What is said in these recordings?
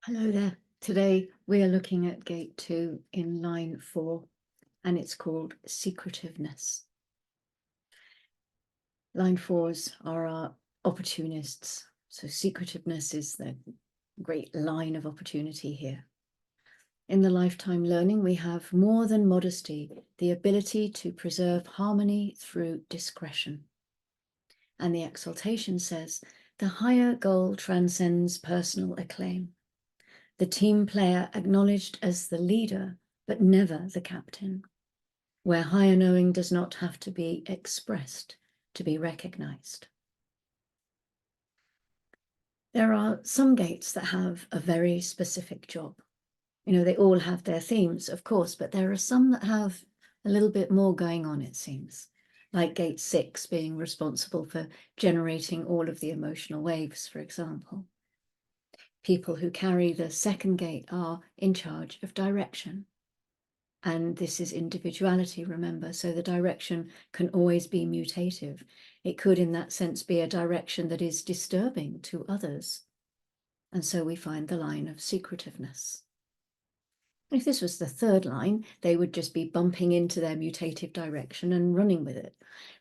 Hello there. Today we are looking at gate 2 in line 4, and it's called secretiveness. Line 4s are our opportunists. So secretiveness is the great line of opportunity here. In the lifetime learning, we have more than modesty, the ability to preserve harmony through discretion. And the exaltation says, the higher goal transcends personal acclaim. The team player acknowledged as the leader, but never the captain, where higher knowing does not have to be expressed to be recognized. There are some gates that have a very specific job. They all have their themes, of course, but there are some that have a little bit more going on, it seems, like gate 6 being responsible for generating all of the emotional waves, for example. People who carry the second gate are in charge of direction. And this is individuality, remember, so the direction can always be mutative. It could, in that sense, be a direction that is disturbing to others. And so we find the line of secretiveness. If this was the third line, they would just be bumping into their mutative direction and running with it.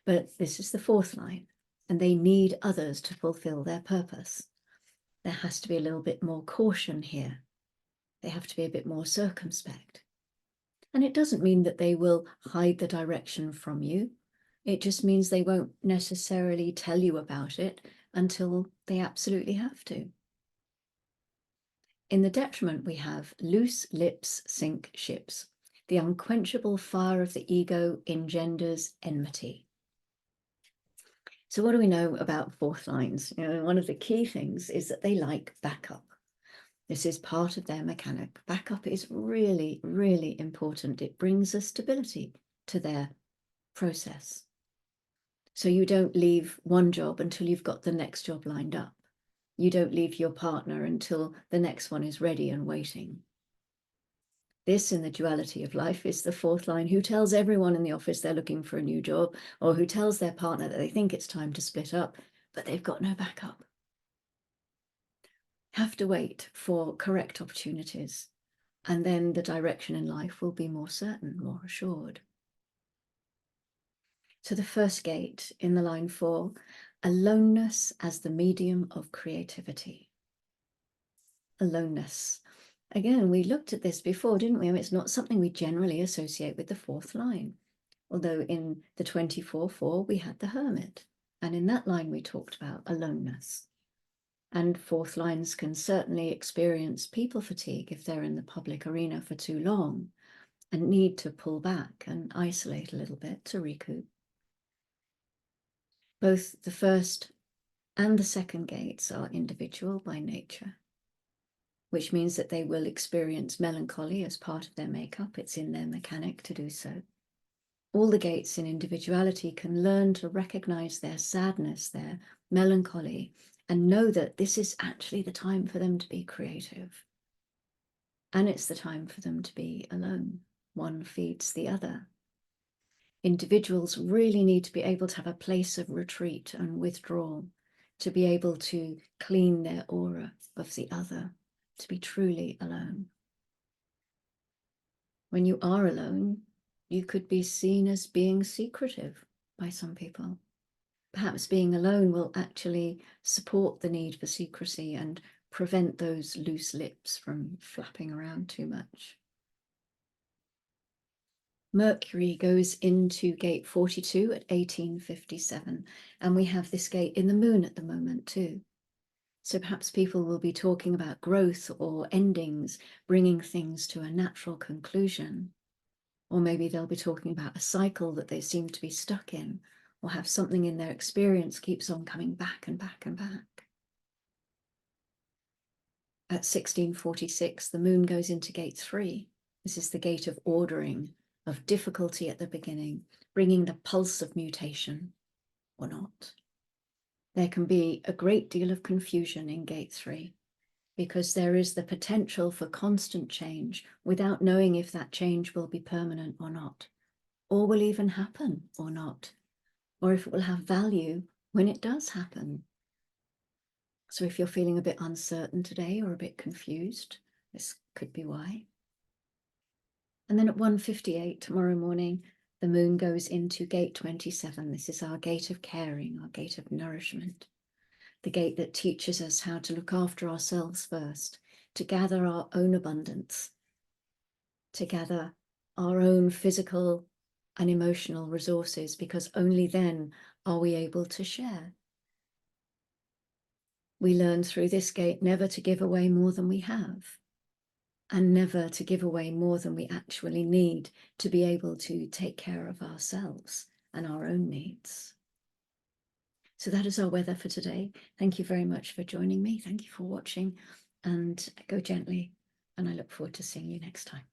But this is the fourth line, and they need others to fulfill their purpose. There has to be a little bit more caution here. They have to be a bit more circumspect. And it doesn't mean that they will hide the direction from you. It just means they won't necessarily tell you about it until they absolutely have to. In the detriment, we have loose lips sink ships. The unquenchable fire of the ego engenders enmity. So what do we know about fourth lines? One of the key things is that they like backup. This is part of their mechanic. Backup is really, really important. It brings a stability to their process. So you don't leave one job until you've got the next job lined up. You don't leave your partner until the next one is ready and waiting. This, in the duality of life, is the fourth line who tells everyone in the office they're looking for a new job, or who tells their partner that they think it's time to split up, but they've got no backup. Have to wait for correct opportunities, and then the direction in life will be more certain, more assured. So the first gate in the line 4, aloneness as the medium of creativity. Aloneness. Again, we looked at this before, didn't we? It's not something we generally associate with the fourth line. Although in the 24-4, we had the hermit. And in that line, we talked about aloneness. And fourth lines can certainly experience people fatigue if they're in the public arena for too long and need to pull back and isolate a little bit to recoup. Both the first and the second gates are individual by nature, which means that they will experience melancholy as part of their makeup. It's in their mechanic to do so. All the gates in individuality can learn to recognize their sadness, their melancholy, and know that this is actually the time for them to be creative. And it's the time for them to be alone. One feeds the other. Individuals really need to be able to have a place of retreat and withdrawal, to be able to clean their aura of the other, to be truly alone. When you are alone, you could be seen as being secretive by some people. Perhaps being alone will actually support the need for secrecy and prevent those loose lips from flapping around too much. Mercury goes into gate 42 at 1857, and we have this gate in the moon at the moment too. So perhaps people will be talking about growth or endings, bringing things to a natural conclusion. Or maybe they'll be talking about a cycle that they seem to be stuck in, or have something in their experience keeps on coming back and back and back. At 1646, the moon goes into gate 3. This is the gate of ordering, of difficulty at the beginning, bringing the pulse of mutation, or not. There can be a great deal of confusion in gate 3, because there is the potential for constant change without knowing if that change will be permanent or not, or will even happen or not, or if it will have value when it does happen. So if you're feeling a bit uncertain today or a bit confused, this could be why. And then at 1:58 tomorrow morning, the moon goes into gate 27. This is our gate of caring, our gate of nourishment, the gate that teaches us how to look after ourselves first, to gather our own abundance, to gather our own physical and emotional resources, because only then are we able to share. We learn through this gate never to give away more than we have, and never to give away more than we actually need to be able to take care of ourselves and our own needs. So that is our weather for today. Thank you very much for joining me. Thank you for watching, and go gently. And I look forward to seeing you next time.